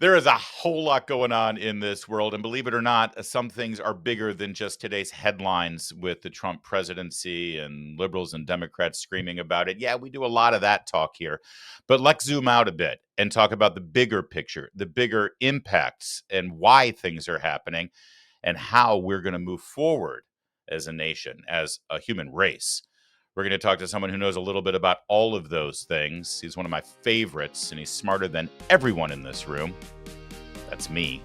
There is a whole lot going on in this world, and believe it or not, some things are bigger than just today's headlines with the Trump presidency and liberals and Democrats screaming about it. Yeah, we do a lot of that talk here. But let's zoom out a bit and talk about the bigger picture, the bigger impacts, and why things are happening, and how we're going to move forward as a nation, as a human race. We're going to talk to someone who knows a little bit about all of those things. He's one of my favorites, and he's smarter than everyone in this room. That's me.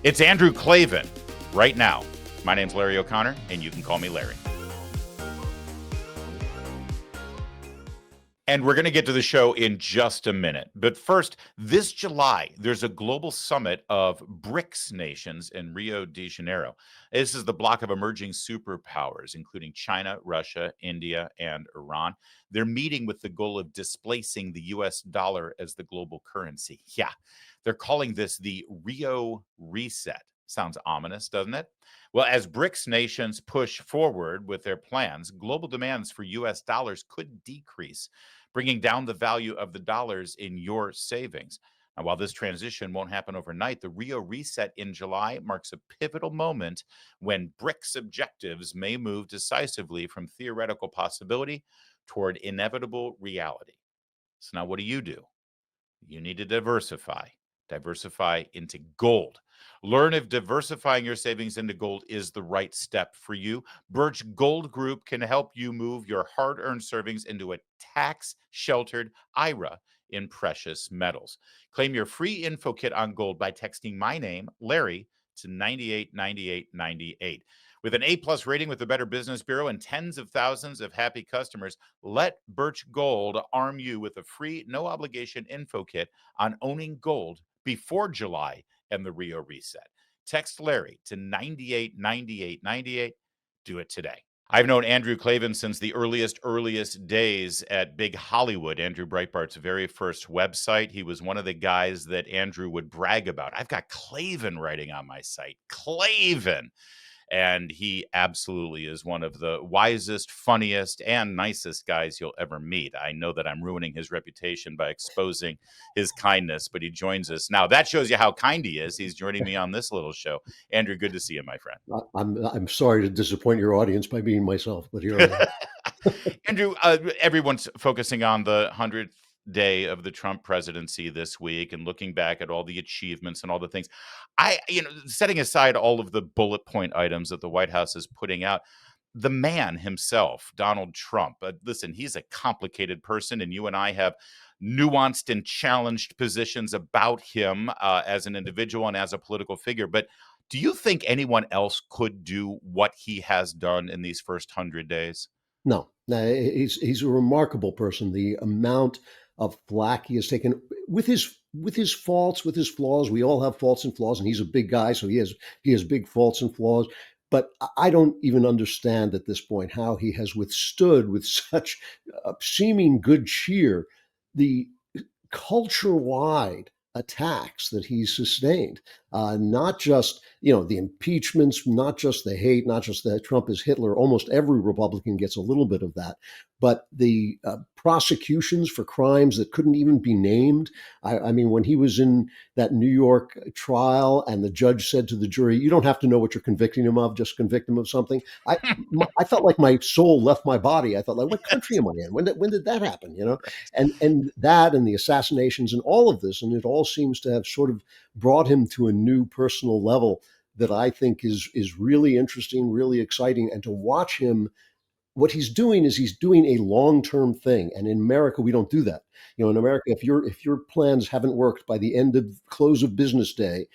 It's Andrew Klavan right now. My name's Larry O'Connor, and you can call me Larry. And we're going to get to the show in just a minute. But first, this July, there's a global summit of BRICS nations in Rio de Janeiro. This is the bloc of emerging superpowers, including China, Russia, India, and Iran. They're meeting with the goal of displacing the US dollar as the global currency. Yeah, they're calling this the Rio Reset. Sounds ominous, doesn't it? Well, as BRICS nations push forward with their plans, global demands for US dollars could decrease, bringing down the value of the dollars in your savings. Now, while this transition won't happen overnight, the Rio Reset in July marks a pivotal moment when BRICS objectives may move decisively from theoretical possibility toward inevitable reality. So now what do? You need to diversify. Diversify into gold. Learn if diversifying your savings into gold is the right step for you. Birch Gold Group can help you move your hard-earned savings into a tax-sheltered IRA in precious metals. Claim your free info kit on gold by texting my name, Larry, to 989898. With an A-plus rating with the Better Business Bureau and tens of thousands of happy customers, let Birch Gold arm you with a free, no-obligation info kit on owning gold before July and the Rio Reset. Text Larry to 989898. Do it today. I've known Andrew Klavan since the earliest days at Big Hollywood, Andrew Breitbart's very first website. He was one of the guys that Andrew would brag about. I've got Klavan writing on my site. Klavan! And he absolutely is one of the wisest, funniest, and nicest guys you'll ever meet. I know that I'm ruining his reputation by exposing his kindness, but he joins us now. That shows you how kind he is. He's joining me on this little show. Andrew, good to see you, my friend. I'm sorry to disappoint your audience by being myself, but here I am. Andrew, everyone's focusing on the 100th day of the Trump presidency this week and looking back at all the achievements and all the things. Setting aside all of the bullet point items that the White House is putting out, the man himself, Donald Trump, listen, he's a complicated person, and you and I have nuanced and challenged positions about him as an individual and as a political figure. But do you think anyone else could do what he has done in these first 100 days? No, he's a remarkable person. The amount of flack he has taken with his faults, with his flaws. We all have faults and flaws, and he's a big guy, so he has big faults and flaws. But I don't even understand at this point how he has withstood with such seeming good cheer the culture-wide attacks that he's sustained. Not just, the impeachments, not just the hate, not just that Trump is Hitler. Almost every Republican gets a little bit of that. But the prosecutions for crimes that couldn't even be named. I mean, when he was in that New York trial and the judge said to the jury, you don't have to know what you're convicting him of, just convict him of something. I felt like my soul left my body. I thought, like, what country am I in? When did that happen? And that and the assassinations and all of this, and it all seems to have sort of brought him to a new personal level that I think is really interesting, really exciting. And to watch him, what he's doing is he's doing a long-term thing. And in America, we don't do that. In America, if your plans haven't worked by the end of close of business day,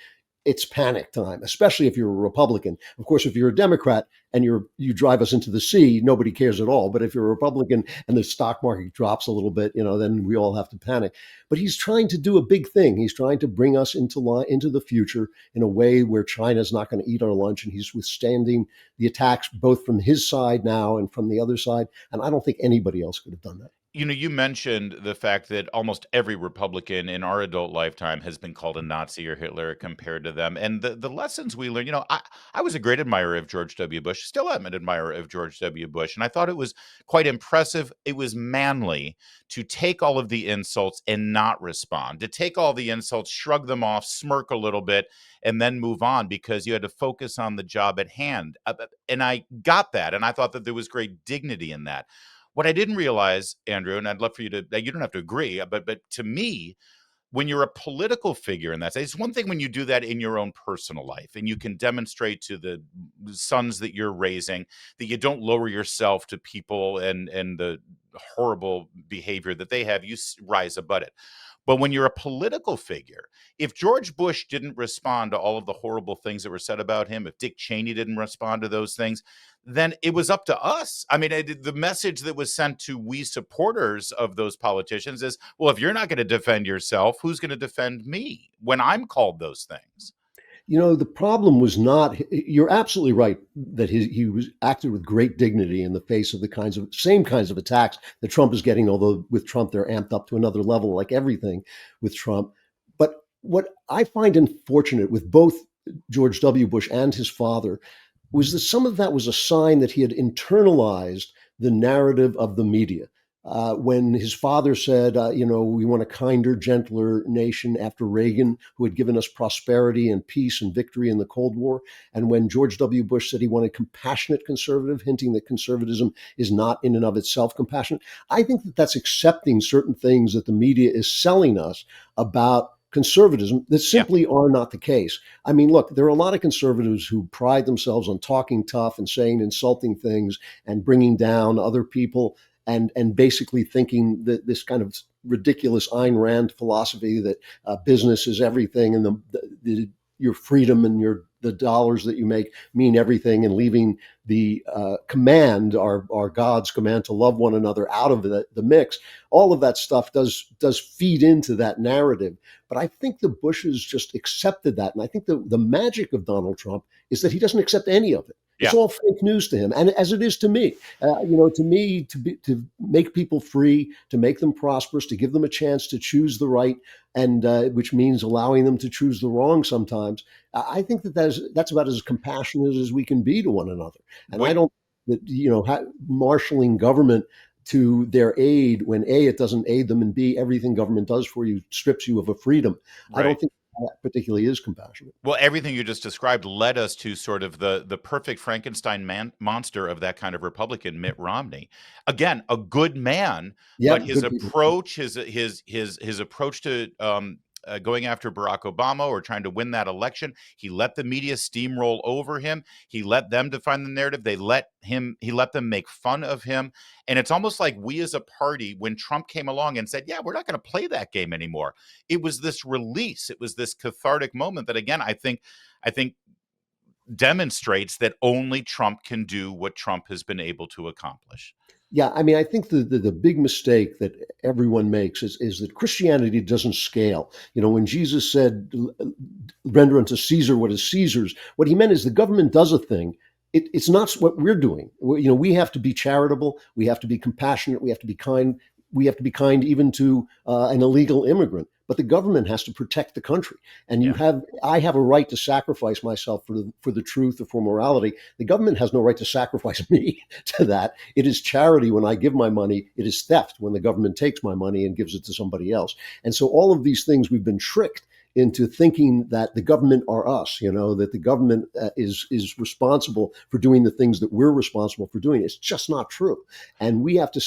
it's panic time, especially if you're a Republican. Of course, if you're a Democrat and you drive us into the sea, nobody cares at all. But if you're a Republican and the stock market drops a little bit, then we all have to panic. But he's trying to do a big thing. He's trying to bring us into the future in a way where China's not going to eat our lunch, and he's withstanding the attacks both from his side now and from the other side. And I don't think anybody else could have done that. You mentioned the fact that almost every Republican in our adult lifetime has been called a Nazi or Hitler compared to them. And the lessons we learned, I was a great admirer of George W. Bush, still am an admirer of George W. Bush. And I thought it was quite impressive. It was manly to take all of the insults and not respond, to take all the insults, shrug them off, smirk a little bit, and then move on because you had to focus on the job at hand. And I got that. And I thought that there was great dignity in that. What I didn't realize, Andrew, and I'd love for you to, you don't have to agree, but to me, when you're a political figure in that, it's one thing when you do that in your own personal life and you can demonstrate to the sons that you're raising that you don't lower yourself to people and the horrible behavior that they have, you rise above it. But when you're a political figure, if George Bush didn't respond to all of the horrible things that were said about him, if Dick Cheney didn't respond to those things, then it was up to us. I mean, the message that was sent to we supporters of those politicians is, well, if you're not going to defend yourself, who's going to defend me when I'm called those things? The problem was not, you're absolutely right that he was acted with great dignity in the face of the same kinds of attacks that Trump is getting, although with Trump, they're amped up to another level, like everything with Trump. But what I find unfortunate with both George W. Bush and his father was that some of that was a sign that he had internalized the narrative of the media. When his father said, we want a kinder, gentler nation after Reagan, who had given us prosperity and peace and victory in the Cold War. And when George W. Bush said he wanted compassionate conservative, hinting that conservatism is not in and of itself compassionate, I think that that's accepting certain things that the media is selling us about conservatism that simply are not the case. I mean, look, there are a lot of conservatives who pride themselves on talking tough and saying insulting things and bringing down other people and basically thinking that this kind of ridiculous Ayn Rand philosophy that business is everything and your freedom and the dollars that you make mean everything, and leaving the command, our God's command to love one another, out of the mix. All of that stuff does feed into that narrative. But I think the Bushes just accepted that. And I think the magic of Donald Trump is that he doesn't accept any of it. It's Yeah. all fake news to him, and as it is to me. To make people free, to make them prosperous, to give them a chance to choose the right, and which means allowing them to choose the wrong sometimes. I think that's about as compassionate as we can be to one another. And I Wait, don't that marshaling government to their aid when A, it doesn't aid them, and B, everything government does for you strips you of a freedom. I right. don't think that particularly is compassionate. Well, everything you just described led us to sort of the perfect Frankenstein monster of that kind of Republican, Mitt Romney. Again, a good man, Yeah, but his good people. approach, his approach to going after Barack Obama or trying to win that election, he let the media steamroll over him. He let them define the narrative. He let them make fun of him. And it's almost like we as a party, when Trump came along and said, "Yeah, we're not going to play that game anymore," it was this release. It was this cathartic moment that, again, I think demonstrates that only Trump can do what Trump has been able to accomplish. Yeah, I mean, I think the big mistake that everyone makes is that Christianity doesn't scale. When Jesus said, "Render unto Caesar what is Caesar's," what he meant is the government does a thing. It's not what we're doing. We have to be charitable. We have to be compassionate. We have to be kind. We have to be kind even to an illegal immigrant. But the government has to protect the country. And Yeah. I have a right to sacrifice myself for the truth or for morality. The government has no right to sacrifice me to that. It is charity when I give my money. It is theft when the government takes my money and gives it to somebody else. And so all of these things, we've been tricked into thinking that the government are us, that the government is responsible for doing the things that we're responsible for doing. It's just not true. And we have to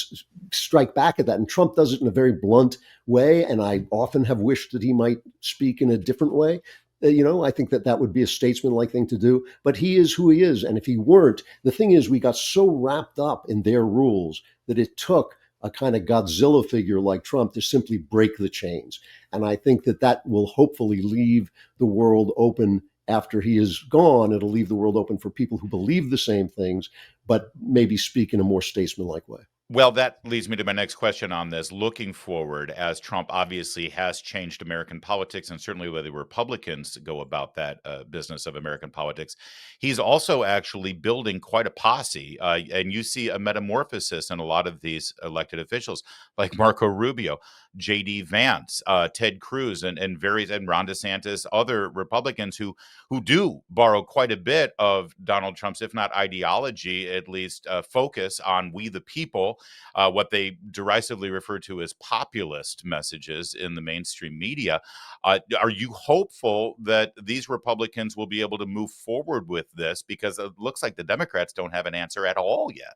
strike back at that. And Trump does it in a very blunt way. And I often have wished that he might speak in a different way. I think that would be a statesman-like thing to do, but he is who he is. And if he weren't, the thing is, we got so wrapped up in their rules that it took a kind of Godzilla figure like Trump to simply break the chains. And I think that will hopefully leave the world open after he is gone. It'll leave the world open for people who believe the same things, but maybe speak in a more statesman-like way. Well, that leads me to my next question on this. Looking forward, as Trump obviously has changed American politics, and certainly the way the Republicans go about that business of American politics, he's also actually building quite a posse. And you see a metamorphosis in a lot of these elected officials, like Marco Rubio, J.D. Vance, Ted Cruz, and Ron DeSantis, other Republicans who do borrow quite a bit of Donald Trump's, if not ideology, at least focus on we the people, what they derisively refer to as populist messages in the mainstream media. Are you hopeful that these Republicans will be able to move forward with this? Because it looks like the Democrats don't have an answer at all yet.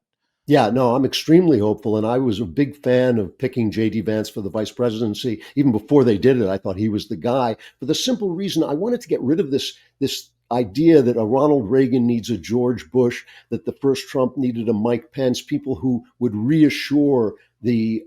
Yeah, no, I'm extremely hopeful. And I was a big fan of picking J.D. Vance for the vice presidency. Even before they did it, I thought he was the guy for the simple reason I wanted to get rid of this idea that a Ronald Reagan needs a George Bush, that the first Trump needed a Mike Pence, people who would reassure the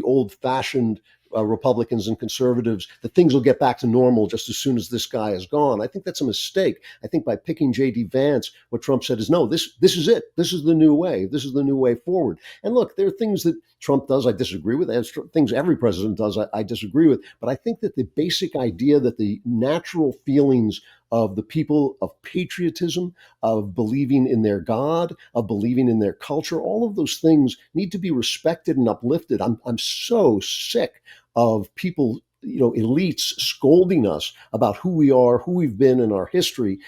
old fashioned Republicans and conservatives that things will get back to normal just as soon as this guy is gone. I think that's a mistake. I think by picking J.D. Vance, what Trump said is, no, this is it. This is the new way. This is the new way forward. And look, there are things that Trump does I disagree with. There's things every president does I disagree with. But I think that the basic idea that the natural feelings of the people of patriotism, of believing in their God, of believing in their culture, all of those things need to be respected and uplifted. I'm so sick of people, elites scolding us about who we are, who we've been in our history.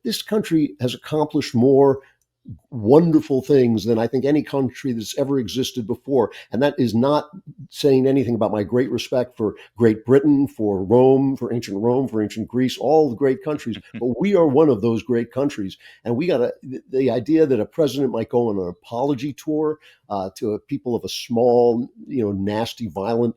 This country has accomplished more wonderful things than I think any country that's ever existed before. And that is not saying anything about my great respect for Great Britain, for Rome, for ancient Greece, all the great countries. But we are one of those great countries. And the idea that a president might go on an apology tour to a people of a small, nasty, violent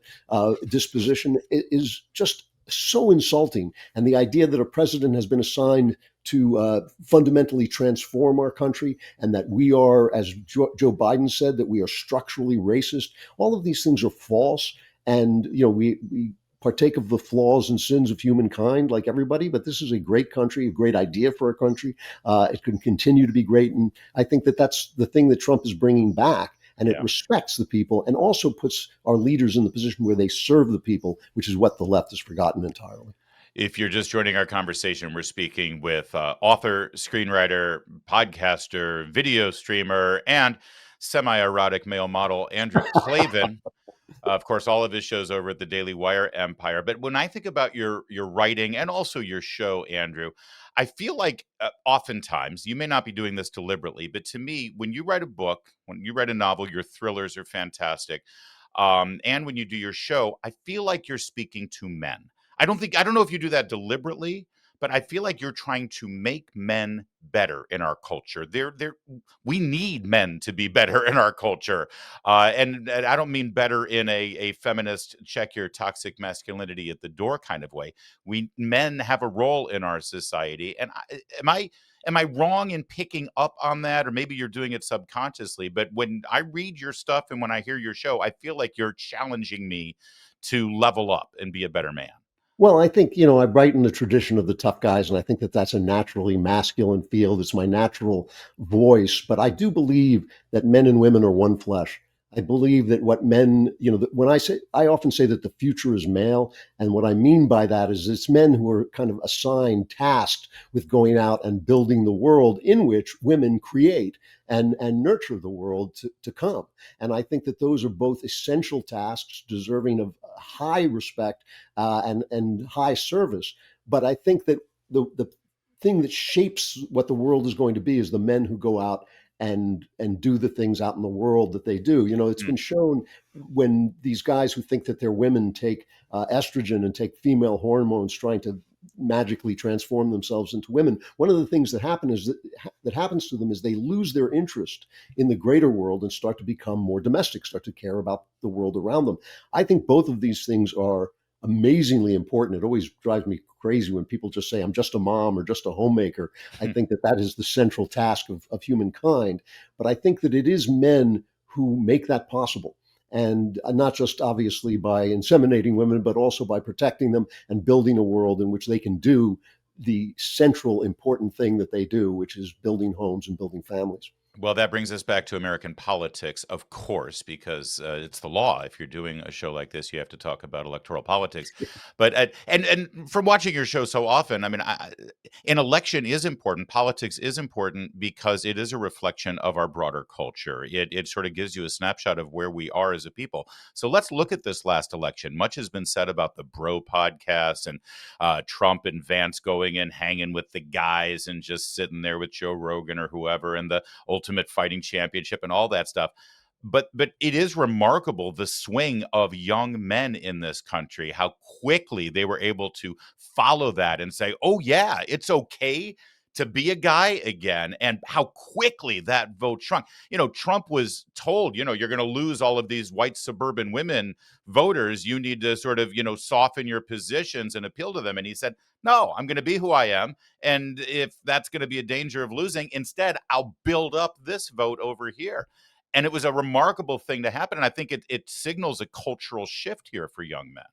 disposition is just so insulting. And the idea that a president has been assigned to fundamentally transform our country, and that we are, as Joe Biden said, that we are structurally racist. All of these things are false, and we partake of the flaws and sins of humankind like everybody. But this is a great country, a great idea for a country. It can continue to be great, and I think that that's the thing that Trump is bringing back. And it respects the people and also puts our leaders in the position where they serve the people, which is what the left has forgotten entirely. If you're just joining our conversation, we're speaking with author, screenwriter, podcaster, video streamer, and semi-erotic male model Andrew Klavan. Of course, all of his shows over at the Daily Wire Empire. But when I think about your writing and also your show, Andrew, I feel like oftentimes, you may not be doing this deliberately, but to me, when you write a book, when you write a novel, your thrillers are fantastic. And when you do your show, I feel like you're speaking to men. I don't know if you do that deliberately, but I feel like you're trying to make men better in our culture. We need men to be better in our culture. And I don't mean better in a feminist check your toxic masculinity at the door kind of way. Men have a role in our society. And am I wrong in picking up on that? Or maybe you're doing it subconsciously, but when I read your stuff and when I hear your show, I feel like you're challenging me to level up and be a better man. Well, I think, I write in the tradition of the tough guys, and I think that that's a naturally masculine field. It's my natural voice. But I do believe that men and women are one flesh. I believe that what men, I often say that the future is male. And what I mean by that is it's men who are kind of assigned, tasked with going out and building the world in which women create and nurture the world to come. And I think that those are both essential tasks deserving of high respect and high service. But I think that the thing that shapes what the world is going to be is the men who go out and do the things out in the world that they do. It's been shown when these guys who think that they're women take estrogen and take female hormones trying to magically transform themselves into women. One of the things that happens to them is they lose their interest in the greater world and start to become more domestic, start to care about the world around them. I think both of these things are amazingly important. It always drives me crazy when people just say, I'm just a mom or just a homemaker. I think that is the central task of humankind. But I think that it is men who make that possible. And not just obviously by inseminating women, but also by protecting them and building a world in which they can do the central important thing that they do, which is building homes and building families. Well, that brings us back to American politics, of course, because it's the law. If you're doing a show like this, you have to talk about electoral politics. But and from watching your show so often, I mean, an election is important. Politics is important because it is a reflection of our broader culture. It sort of gives you a snapshot of where we are as a people. So let's look at this last election. Much has been said about the Bro podcast and Trump and Vance going and hanging with the guys and just sitting there with Joe Rogan or whoever, and the Ultimate Fighting Championship and all that stuff. But it is remarkable the swing of young men in this country, how quickly they were able to follow that and say, "Oh yeah, it's okay to be a guy again," and how quickly that vote shrunk. Trump was told, you're going to lose all of these white suburban women voters. You need to sort of, soften your positions and appeal to them. And he said, "No, I'm going to be who I am. And if that's going to be a danger of losing, instead, I'll build up this vote over here." And it was a remarkable thing to happen. And I think it signals a cultural shift here for young men.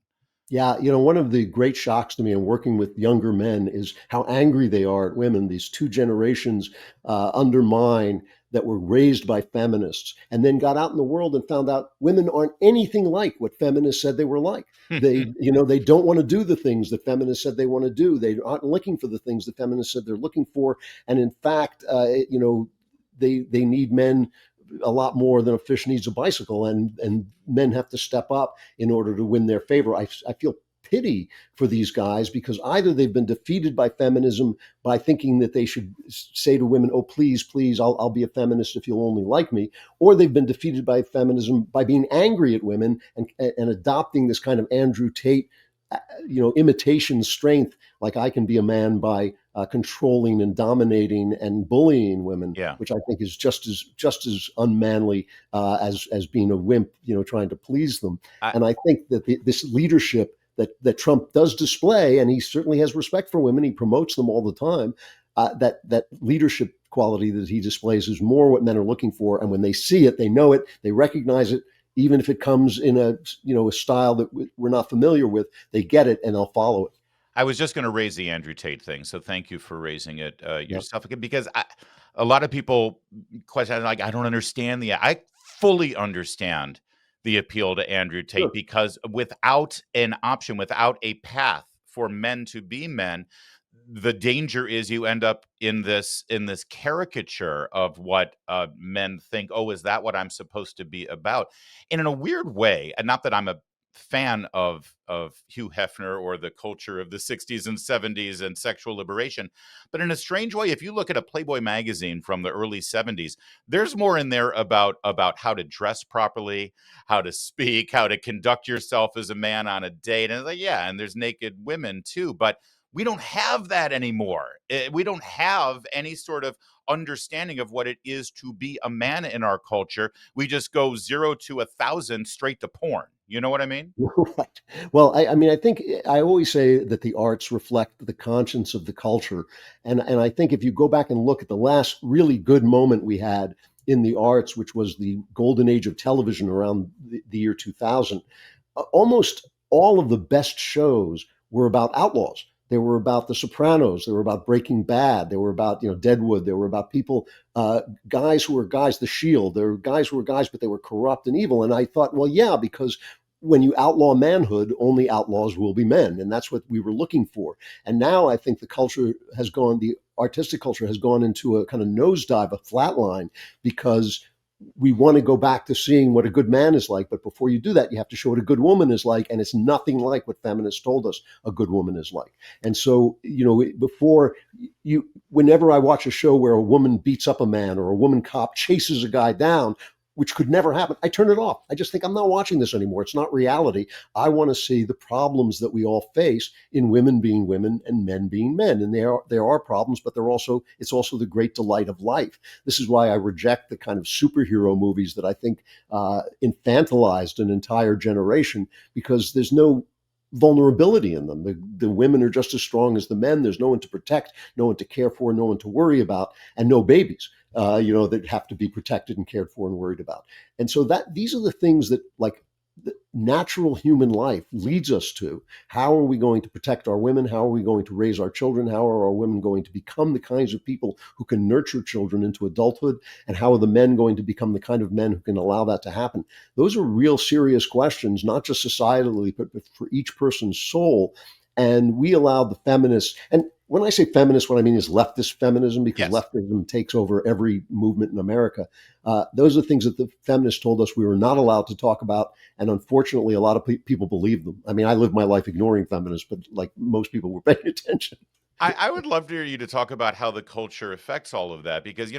Yeah, one of the great shocks to me in working with younger men is how angry they are at women. These two generations undermine that were raised by feminists and then got out in the world and found out women aren't anything like what feminists said they were like. They don't want to do the things that feminists said they want to do. They aren't looking for the things that feminists said they're looking for. And in fact, they need men a lot more than a fish needs a bicycle, and men have to step up in order to win their favor. I feel pity for these guys because either they've been defeated by feminism by thinking that they should say to women, "Oh, please, please, I'll be a feminist if you'll only like me," or they've been defeated by feminism by being angry at women and adopting this kind of Andrew Tate, imitation strength, like I can be a man by controlling and dominating and bullying women, Yeah. which I think is just as unmanly as being a wimp, trying to please them. I, And I think that this leadership that Trump does display, and he certainly has respect for women, he promotes them all the time. That leadership quality that he displays is more what men are looking for, and when they see it, they know it, they recognize it. Even if it comes in a style that we're not familiar with, they get it and they'll follow it. I was just going to raise the Andrew Tate thing, so thank you for raising it Yep. yourself again, because a lot of people question, like, I don't understand I fully understand the appeal to Andrew Tate, Sure. because without an option, without a path for men to be men, the danger is you end up in this caricature of what men think. Oh, is that what I'm supposed to be about? And in a weird way, and not that I'm a fan of Hugh Hefner or the culture of the 60s and 70s and sexual liberation, but in a strange way, if you look at a Playboy magazine from the early 70s, there's more in there about how to dress properly, how to speak, how to conduct yourself as a man on a date. And it's like, yeah, and there's naked women too, but we don't have that anymore. We don't have any sort of understanding of what it is to be a man in our culture. We just go 0 to 1,000 straight to porn. You know what I mean? Right. Well, I mean, I think I always say that the arts reflect the conscience of the culture. And I think if you go back and look at the last really good moment we had in the arts, which was the golden age of television around the year 2000, almost all of the best shows were about outlaws. They were about The Sopranos. They were about Breaking Bad. They were about, Deadwood. They were about people, guys who were guys, The Shield. They were guys who were guys, but they were corrupt and evil. And I thought, well, yeah, because when you outlaw manhood, only outlaws will be men. And that's what we were looking for. And now I think the artistic culture has gone into a kind of nosedive, a flatline, because we want to go back to seeing what a good man is like. But before you do that, you have to show what a good woman is like. And it's nothing like what feminists told us a good woman is like. And so, whenever I watch a show where a woman beats up a man or a woman cop chases a guy down, which could never happen, I turn it off. I just think I'm not watching this anymore. It's not reality. I want to see the problems that we all face in women being women and men being men. And there are problems, but it's also the great delight of life. This is why I reject the kind of superhero movies that I think infantilized an entire generation, because there's no vulnerability in them. The women are just as strong as the men. There's no one to protect, no one to care for, no one to worry about, and no babies. That have to be protected and cared for and worried about. And so these are the things that, like, natural human life leads us to. How are we going to protect our women? How are we going to raise our children? How are our women going to become the kinds of people who can nurture children into adulthood? And how are the men going to become the kind of men who can allow that to happen? Those are real serious questions, not just societally, but for each person's soul. And we allow the feminists, and when I say feminist, what I mean is leftist feminism, because Yes. leftism takes over every movement in America. Those are things that the feminists told us we were not allowed to talk about. And unfortunately, a lot of people believe them. I mean, I lived my life ignoring feminists, but like most people were paying attention. I would love to hear you to talk about how the culture affects all of that because,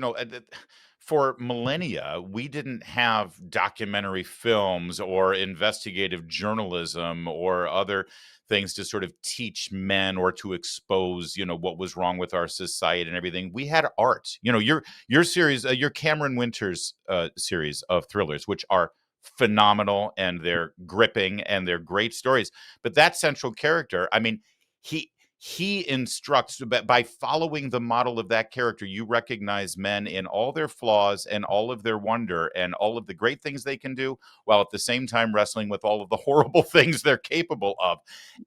for millennia, we didn't have documentary films or investigative journalism or other things to sort of teach men or to expose, what was wrong with our society and everything. We had art. Your series, your Cameron Winters series of thrillers, which are phenomenal and they're gripping and they're great stories. But that central character, I mean, he he instructs by following the model of that character. You recognize men in all their flaws and all of their wonder and all of the great things they can do, while at the same time wrestling with all of the horrible things they're capable of.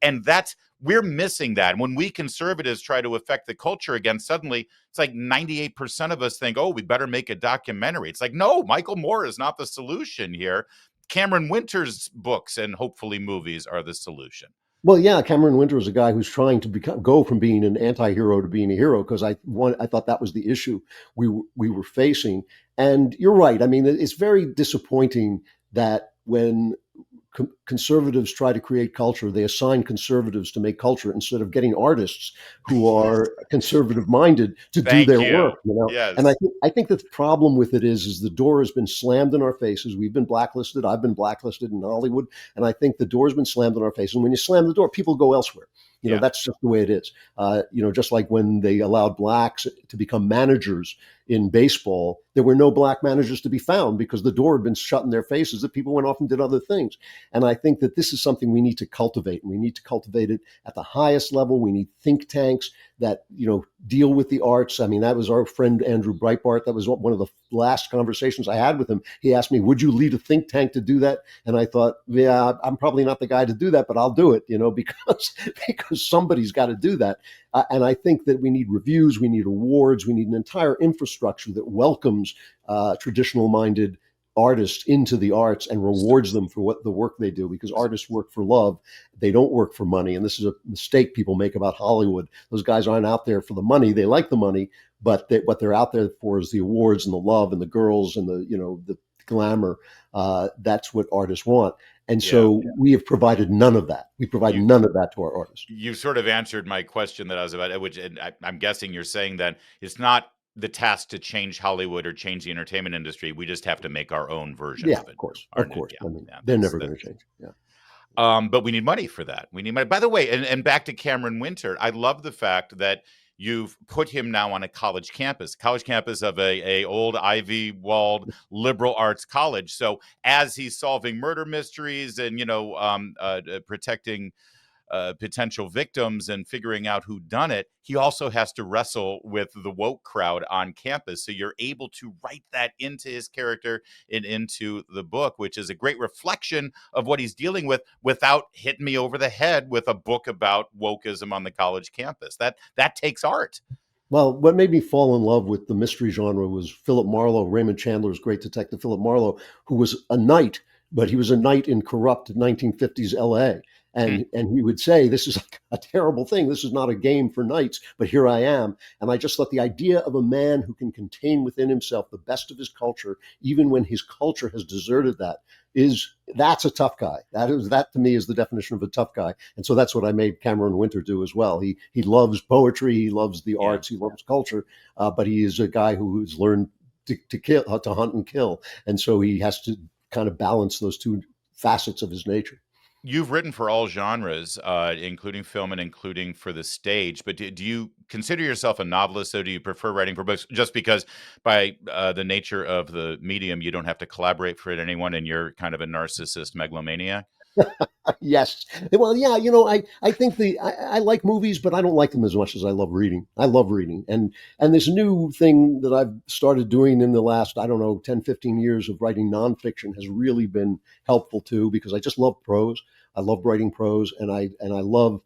And that's we're missing that. When we conservatives try to affect the culture again, suddenly it's like 98% of us think, oh, we better make a documentary. It's like, no, Michael Moore is not the solution here. Cameron Winters' books and hopefully movies are the solution. Well, yeah, Cameron Winter is a guy who's trying to go from being an anti-hero to being a hero, because I thought that was the issue we were facing. And you're right. I mean, it's very disappointing that when conservatives try to create culture, they assign conservatives to make culture instead of getting artists who Yes. are conservative minded to do Thank their work. you. And Yes. I think that the problem with it is the door has been slammed in our faces. We've been blacklisted. I've been blacklisted in Hollywood, and I think the door's been slammed in our face. And when you slam the door, people go elsewhere. Yeah. That's just the way it is. Just like when they allowed blacks to become managers in baseball, there were no black managers to be found because the door had been shut in their faces, that people went off and did other things. And I think that this is something we need to cultivate, and we need to cultivate it at the highest level. We need think tanks that, deal with the arts. I mean, that was our friend Andrew Breitbart. That was one of the last conversations I had with him. He asked me, would you lead a think tank to do that? And I thought, yeah, I'm probably not the guy to do that, but I'll do it, because somebody's got to do that. And I think that we need reviews, we need awards, we need an entire infrastructure that welcomes traditional minded artists into the arts and rewards them for what the work they do, because artists work for love. They don't work for money. And this is a mistake people make about Hollywood. Those guys aren't out there for the money. They like the money, but what they're out there for is the awards and the love and the girls and the glamour. That's what artists want. And Yeah. so we have provided none of that. We provide You none of that to our artists. you sort of answered my question that I was about, which and I'm guessing you're saying that it's not the task to change Hollywood or change the entertainment industry. We just have to make our own version Yeah, of it. of course, Our of new, course. yeah, I mean, yeah. they're never going to change. Yeah. But we need money for that. We need money. By the way, and back to Cameron Winter, I love the fact that you've put him now on a college campus of a old Ivy walled liberal arts college. So as he's solving murder mysteries and protecting potential victims and figuring out who done it, he also has to wrestle with the woke crowd on campus. So you're able to write that into his character and into the book, which is a great reflection of what he's dealing with without hitting me over the head with a book about wokeism on the college campus. That takes art. Well, what made me fall in love with the mystery genre was Philip Marlowe, Raymond Chandler's great detective, Philip Marlowe, who was a knight, but he was a knight in corrupt 1950s LA. Hmm. And he would say, this is a terrible thing. This is not a game for knights, but here I am. And I just thought the idea of a man who can contain within himself the best of his culture, even when his culture has deserted that's a tough guy. That to me is the definition of a tough guy. And so that's what I made Cameron Winter do as well. He loves poetry, he loves the Yeah. arts, he loves culture, but he is a guy who's learned to kill, to hunt and kill, and so he has to kind of balance those two facets of his nature. You've written for all genres, including film and including for the stage. But do you consider yourself a novelist? So do you prefer writing for books just because by the nature of the medium, you don't have to collaborate for anyone and you're kind of a narcissist megalomaniac? Yes. Well, yeah, I think I like movies, but I don't like them as much as I love reading. I love reading. And this new thing that I've started doing in the last, I don't know, 10, 15 years of writing nonfiction has really been helpful too, because I just love prose. I love writing prose, and I love,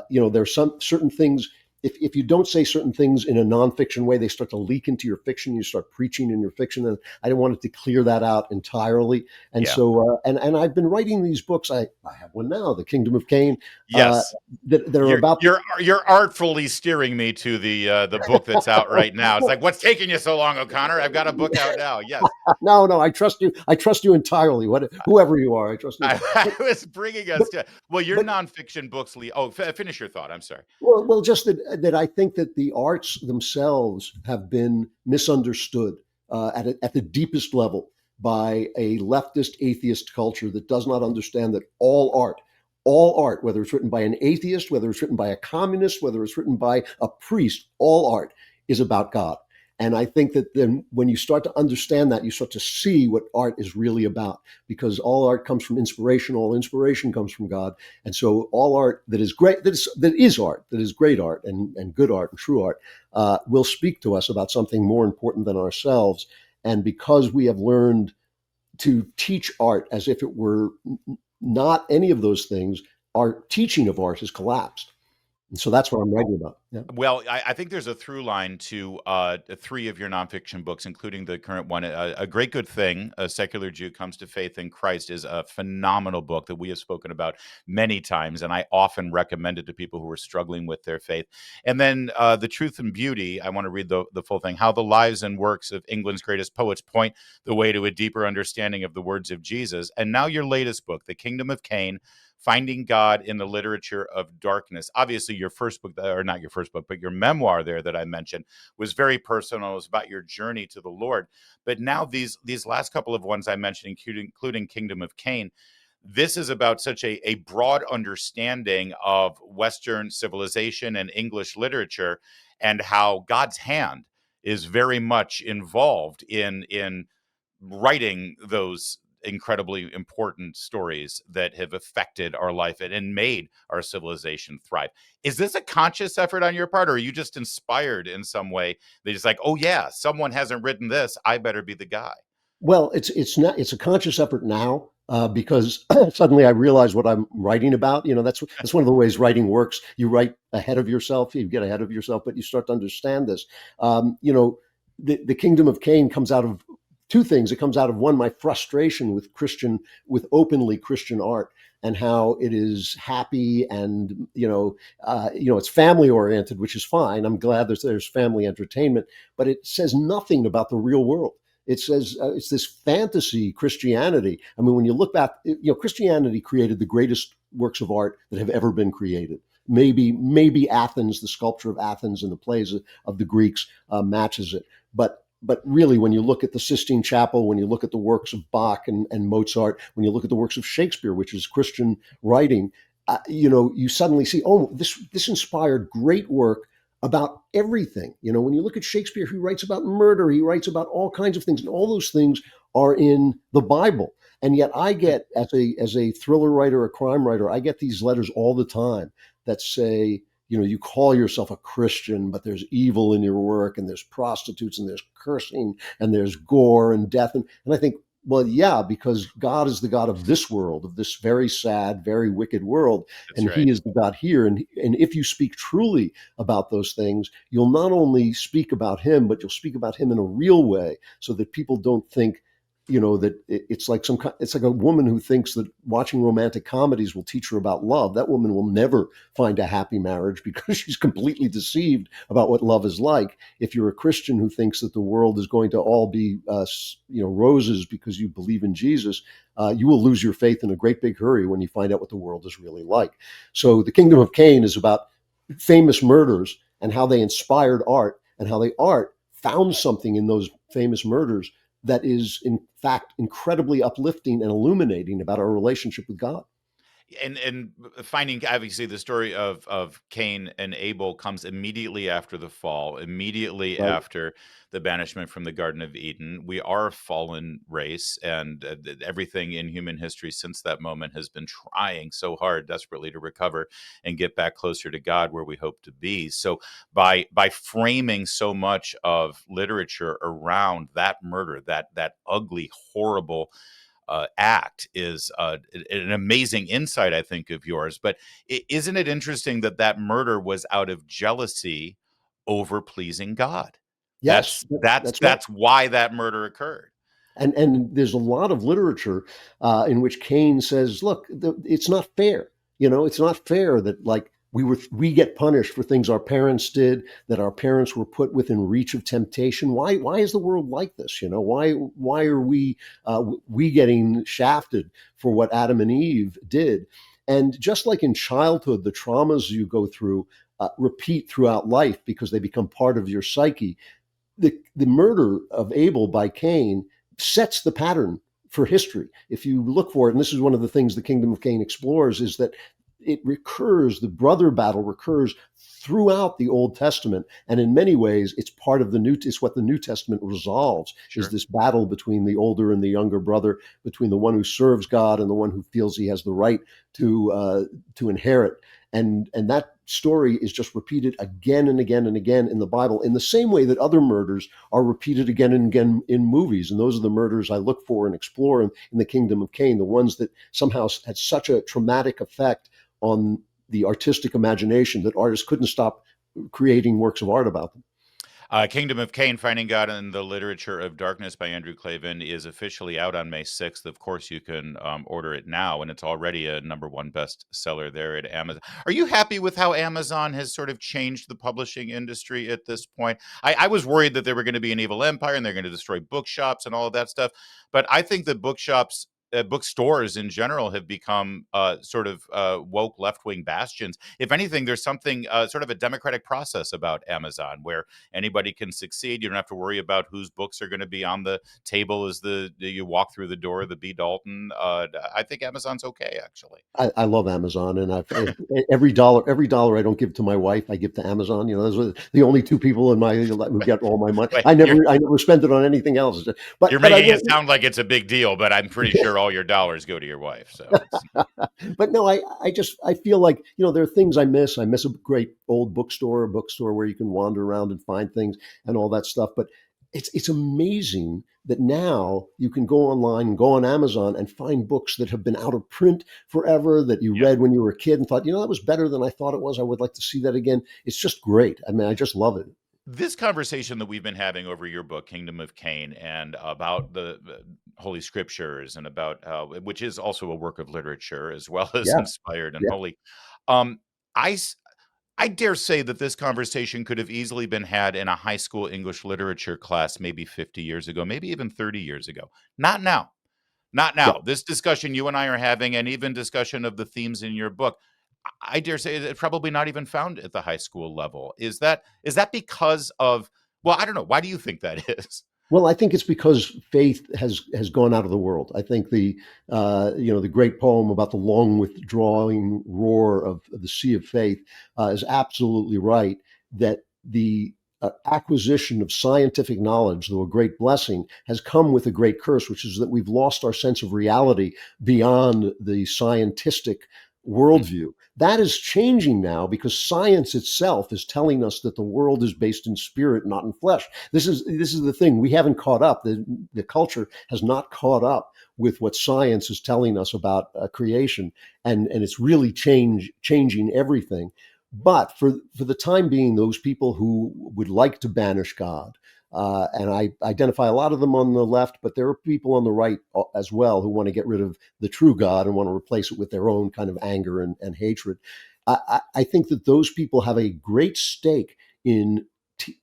there's some certain things. If you don't say certain things in a nonfiction way, they start to leak into your fiction. You start preaching in your fiction, and I wanted to clear that out entirely. And Yeah. so, and I've been writing these books. I have one now, The Kingdom of Cain, uh, Yes. that are You're about. you're artfully steering me to the book that's out right now. It's like, what's taking you so long, O'Connor? I've got a book out now. Yes. No, no, I trust you. I trust you entirely. Whoever you are, I trust you. I But was bringing us but to, well, your but nonfiction books. Oh, finish your thought. I'm sorry. well, just that I think that the arts themselves have been misunderstood at the deepest level by a leftist atheist culture that does not understand that all art, whether it's written by an atheist, whether it's written by a communist, whether it's written by a priest, all art is about God. And I think that then when you start to understand that, you start to see what art is really about, because all art comes from inspiration, all inspiration comes from God. And so all art that is great, that is art, that is great art and good art and true art, will speak to us about something more important than ourselves. And because we have learned to teach art as if it were not any of those things, our teaching of art has collapsed. And so that's what I'm writing about. Yeah. Well, I think there's a through line to three of your nonfiction books, including the current one. A Great Good Thing, A Secular Jew Comes to Faith in Christ, is a phenomenal book that we have spoken about many times, and I often recommend it to people who are struggling with their faith. And then The Truth and Beauty, I want to read the full thing, How the Lives and Works of England's Greatest Poets Point the Way to a Deeper Understanding of the Words of Jesus. And now your latest book, The Kingdom of Cain, Finding God in the Literature of Darkness. Obviously, your first book, or not your first book, but your memoir there that I mentioned was very personal. It was about your journey to the Lord. But now these last couple of ones I mentioned, including Kingdom of Cain, this is about such a broad understanding of Western civilization and English literature, and how God's hand is very much involved in writing those incredibly important stories that have affected our life and made our civilization thrive. Is this a conscious effort on your part, or are you just inspired in some way? They're just like, oh yeah, someone hasn't written this, I better be the guy. Well, it's a conscious effort now, because suddenly I realize what I'm writing about. That's one of the ways writing works. You write ahead of yourself, you get ahead of yourself, but you start to understand this. The Kingdom of Cain comes out of two things. It comes out of one, my frustration with openly Christian art, and how it is happy, and it's family oriented, which is fine. I'm glad there's family entertainment, but it says nothing about the real world. It says it's this fantasy Christianity. I mean, when you look back, Christianity created the greatest works of art that have ever been created. Maybe Athens, the sculpture of Athens and the plays of the Greeks matches it. But really, when you look at the Sistine Chapel, when you look at the works of Bach and Mozart, when you look at the works of Shakespeare, which is Christian writing, you suddenly see, oh, this inspired great work about everything. When you look at Shakespeare, he writes about murder, he writes about all kinds of things, and all those things are in the Bible. And yet I get, as a thriller writer, a crime writer, I get these letters all the time that say, you call yourself a Christian, but there's evil in your work, and there's prostitutes, and there's cursing, and there's gore and death. And I think, well, yeah, because God is the God of this world, of this very sad, very wicked world, That's and right. He is the God here. And if you speak truly about those things, you'll not only speak about Him, but you'll speak about Him in a real way, so that people don't think, that it's like it's like a woman who thinks that watching romantic comedies will teach her about love. That woman will never find a happy marriage, because she's completely deceived about what love is like. If you're a Christian who thinks that the world is going to all be, roses because you believe in Jesus, you will lose your faith in a great big hurry when you find out what the world is really like. So the Kingdom of Cain is about famous murders and how they inspired art, and how the art found something in those famous murders that is, in fact, incredibly uplifting and illuminating about our relationship with God. And finding, obviously, the story of Cain and Abel comes immediately after the fall, immediately Right. after the banishment from the Garden of Eden. We are a fallen race, and everything in human history since that moment has been trying so hard, desperately, to recover and get back closer to God, where we hope to be. So by framing so much of literature around that murder, that ugly, horrible act, is an amazing insight, I think, of yours. But isn't it interesting that that murder was out of jealousy over pleasing God? Yes, that's right. That's why that murder occurred. And there's a lot of literature in which Cain says, "Look, it's not fair. It's not fair that like we get punished for things our parents did, that our parents were put within reach of temptation. Why is the world like this? Why are we getting shafted for what Adam and Eve did?" And just like in childhood, the traumas you go through repeat throughout life because they become part of your psyche. The murder of Abel by Cain sets the pattern for history. If you look for it, and this is one of the things the Kingdom of Cain explores, is that it recurs, the brother battle recurs throughout the Old Testament. And in many ways, it's part of it's what the New Testament resolves, is Sure. this battle between the older and the younger brother, between the one who serves God and the one who feels he has the right to inherit. And that story is just repeated again and again and again in the Bible, in the same way that other murders are repeated again and again in movies. And those are the murders I look for and explore in the Kingdom of Cain, the ones that somehow had such a traumatic effect on the artistic imagination that artists couldn't stop creating works of art about them. Kingdom of Cain, Finding God in the Literature of Darkness by Andrew Klavan is officially out on May 6th. Of course, you can order it now, and it's already a #1 bestseller there at Amazon. Are you happy with how Amazon has sort of changed the publishing industry at this point? I was worried that they were going to be an evil empire and they're going to destroy bookshops and all of that stuff. But I think that bookstores in general have become sort of woke left-wing bastions. If anything, there's something sort of a democratic process about Amazon, where anybody can succeed. You don't have to worry about whose books are going to be on the table as you walk through the door of the B. Dalton. I think Amazon's okay, actually. I love Amazon, and every dollar I don't give to my wife, I give to Amazon. Those are the only two people in my who get all my money. But I never spend it on anything else. you're But I making it will. sound like it's a big deal, but I'm pretty sure all your dollars go to your wife. So it's But no, I feel like there are things I miss. I miss a great old bookstore, a bookstore where you can wander around and find things and all that stuff. But it's amazing that now you can go online and go on Amazon and find books that have been out of print forever, that you yeah. read when you were a kid and thought, that was better than I thought it was. I would like to see that again. It's just great. I mean, I just love it. This conversation that we've been having over your book, Kingdom of Cain, and about the Holy Scriptures, and about which is also a work of literature as well as Yeah, inspired and yeah, holy. Um, I s- I dare say that this conversation could have easily been had in a high school English literature class, maybe 50 years ago, maybe even 30 years ago. Not now. Not yeah. now. This discussion you and I are having, and even discussion of the themes in your book, I dare say it's probably not even found at the high school level. Is that because of, well, I don't know. Why do you think that is? Well, I think it's because faith has gone out of the world. I think the great poem about the long withdrawing roar of the sea of faith is absolutely right. That the acquisition of scientific knowledge, though a great blessing, has come with a great curse, which is that we've lost our sense of reality beyond the scientific Mm, worldview. That is changing now because science itself is telling us that the world is based in spirit, not in flesh. This is the thing. We haven't caught up. The culture has not caught up with what science is telling us about creation, and it's really changing everything. But for the time being, those people who would like to banish God, and I identify a lot of them on the left, but there are people on the right as well who want to get rid of the true God and want to replace it with their own kind of anger and hatred. I think that those people have a great stake in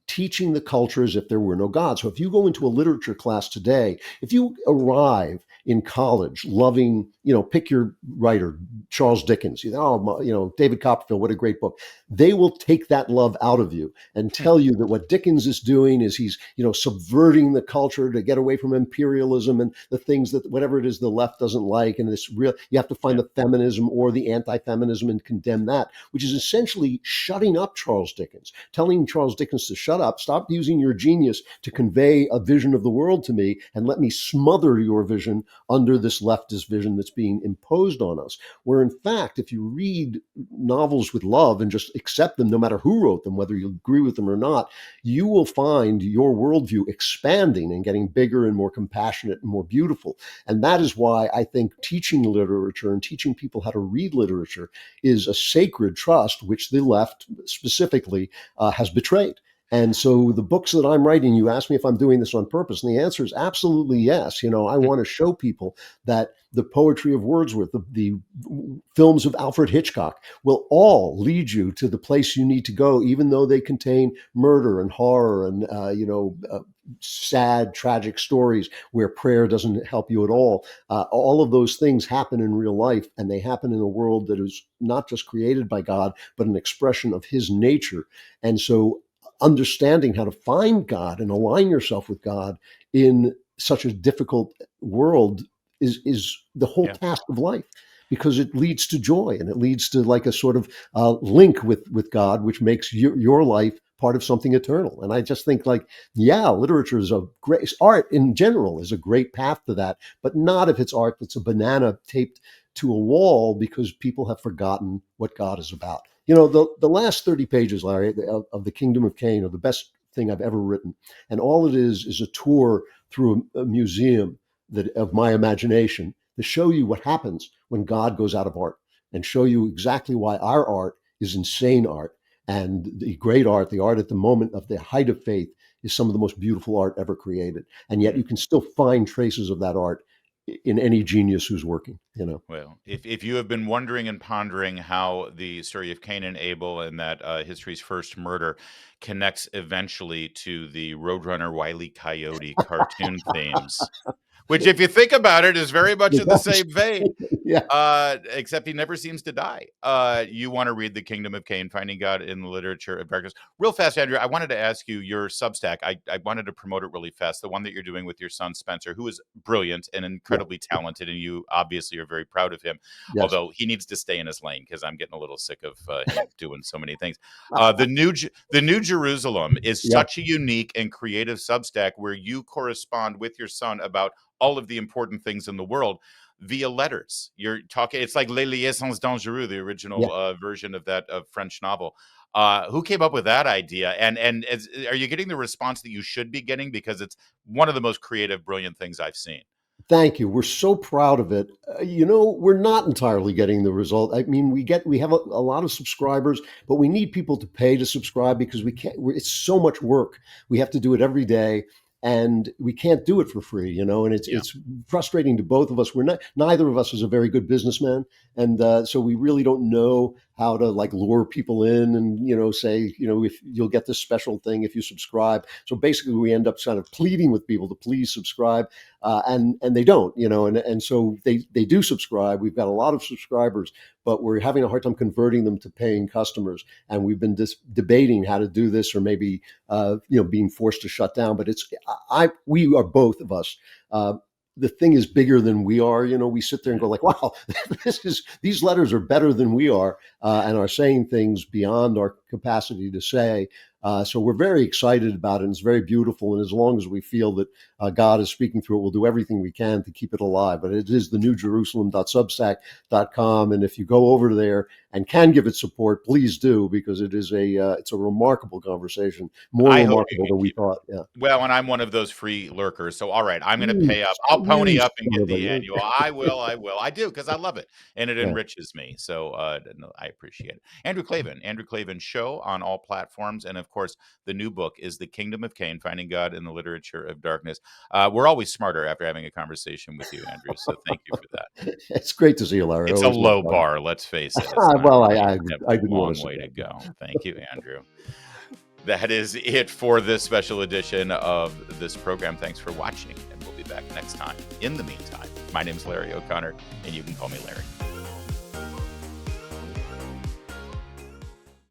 teaching the culture as if there were no God. So if you go into a literature class today, if you arrive in college, loving, pick your writer, Charles Dickens, David Copperfield, what a great book. They will take that love out of you and tell you that what Dickens is doing is he's, subverting the culture to get away from imperialism and the things that whatever it is the left doesn't like. And this real, you have to find the feminism or the anti-feminism and condemn that, which is essentially shutting up Charles Dickens, telling Charles Dickens to shut up, stop using your genius to convey a vision of the world to me, and let me smother your vision under this leftist vision that's being imposed on us. Where in fact, if you read novels with love and just accept them, no matter who wrote them, whether you agree with them or not, you will find your worldview expanding and getting bigger and more compassionate and more beautiful. And that is why I think teaching literature and teaching people how to read literature is a sacred trust, which the left specifically has betrayed. And so the books that I'm writing, you asked me if I'm doing this on purpose, and the answer is absolutely yes. I want to show people that the poetry of Wordsworth, the films of Alfred Hitchcock will all lead you to the place you need to go, even though they contain murder and horror and, sad, tragic stories where prayer doesn't help you at all. All of those things happen in real life, and they happen in a world that is not just created by God, but an expression of his nature. And so understanding how to find God and align yourself with God in such a difficult world is the whole task of life, because it leads to joy and it leads to like a sort of link with God, which makes your life part of something eternal. And I just think literature is art in general is a great path to that, but not if it's art that's a banana taped to a wall because people have forgotten what God is about. The last 30 pages, Larry, of the Kingdom of Cain are the best thing I've ever written. And all it is a tour through a museum of my imagination to show you what happens when God goes out of art and show you exactly why our art is insane art. And the great art, the art at the moment of the height of faith, is some of the most beautiful art ever created. And yet you can still find traces of that art in any genius who's working. Well, if you have been wondering and pondering how the story of Cain and Abel and that history's first murder connects eventually to the Roadrunner Wile E. Coyote cartoon themes, which, if you think about it, is very much in the same vein. Yeah. Except he never seems to die. You want to read The Kingdom of Cain, Finding God in the Literature of Darkness. Real fast, Andrew, I wanted to ask you your Substack. I wanted to promote it really fast. The one that you're doing with your son, Spencer, who is brilliant and incredibly talented, and you obviously are very proud of him, although he needs to stay in his lane because I'm getting a little sick of him doing so many things. The New Jerusalem is such a unique and creative Substack where you correspond with your son about all of the important things in the world via letters. You're talking, it's like Les Liaisons Dangereuses, the original version of that French novel. Who came up with that idea? And are you getting the response that you should be getting? Because it's one of the most creative, brilliant things I've seen. Thank you. We're so proud of it. We're not entirely getting the result. I mean, we have a lot of subscribers, but we need people to pay to subscribe because we can't. It's so much work. We have to do it every day, and we can't do it for free. And it's frustrating to both of us. Neither of us is a very good businessman, and so we really don't know how to lure people in and say if you'll get this special thing if you subscribe. So basically we end up kind of pleading with people to please subscribe, and they don't, and so they do subscribe. We've got a lot of subscribers, but we're having a hard time converting them to paying customers, and we've been debating how to do this, or maybe being forced to shut down. But we are both of us. The thing is bigger than we are. We sit there and go wow, these letters are better than we are, and are saying things beyond our capacity to say. So we're very excited about it, and it's very beautiful. And as long as we feel that God is speaking through it, we'll do everything we can to keep it alive. But it is thenewjerusalem.substack.com. And if you go over there and can give it support, please do, because it's a remarkable conversation, more remarkable than we thought. Yeah. Well, and I'm one of those free lurkers. So, all right, I'm going to pay up. I'll pony up and get the annual. I will. I do, because I love it. And it enriches me. So I appreciate it. Andrew Klavan Show on all platforms. And of course, the new book is The Kingdom of Cain, Finding God in the Literature of Darkness. We're always smarter after having a conversation with you, Andrew. So thank you for that. It's great to see you, Larry. It's a low bar, let's face it. Well, I have I a didn't long want to way say to that. go. Thank you, Andrew. That is it for this special edition of this program. Thanks for watching, and we'll be back next time. In the meantime, My name's Larry O'Connor, and you can call me Larry.